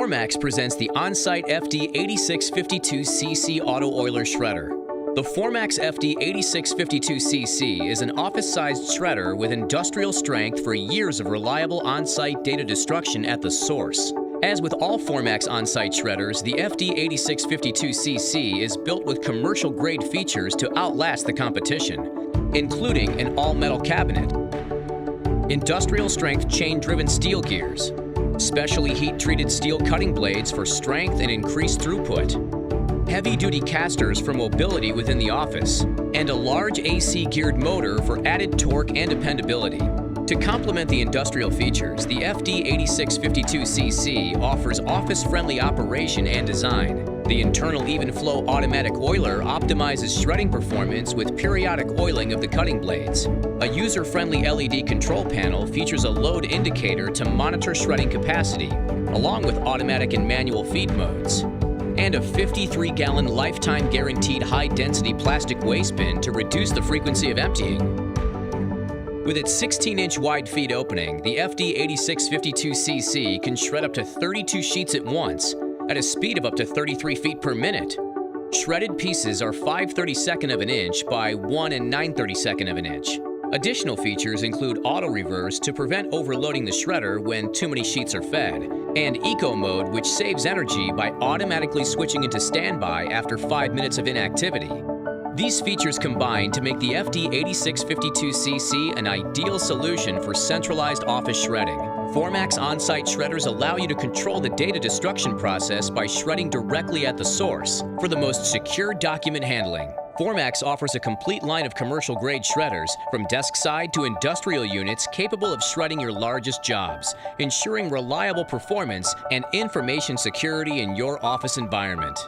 Formax presents the Onsite FD 8652cc Auto Oiler Shredder. The Formax FD 8652cc is an office-sized shredder with industrial strength for years of reliable on-site data destruction at the source. As with all Formax on-site shredders, the FD 8652cc is built with commercial-grade features to outlast the competition, including an all-metal cabinet, industrial-strength chain-driven steel gears, specially heat-treated steel cutting blades for strength and increased throughput, heavy-duty casters for mobility within the office, and a large AC-geared motor for added torque and dependability. To complement the industrial features, the FD 8652cc offers office-friendly operation and design. The internal even-flow automatic oiler optimizes shredding performance with periodic oiling of the cutting blades. A user-friendly LED control panel features a load indicator to monitor shredding capacity, along with automatic and manual feed modes, and a 53-gallon lifetime guaranteed high-density plastic waste bin to reduce the frequency of emptying. With its 16-inch wide feed opening, the FD 8652cc can shred up to 32 sheets at once at a speed of up to 33 feet per minute. Shredded pieces are 5/32 of an inch by 1 9/32 of an inch. Additional features include auto reverse to prevent overloading the shredder when too many sheets are fed, and eco mode, which saves energy by automatically switching into standby after 5 minutes of inactivity. These features combine to make the FD 8652cc an ideal solution for centralized office shredding. Formax on-site shredders allow you to control the data destruction process by shredding directly at the source for the most secure document handling. Formax offers a complete line of commercial-grade shredders, from desk-side to industrial units capable of shredding your largest jobs, ensuring reliable performance and information security in your office environment.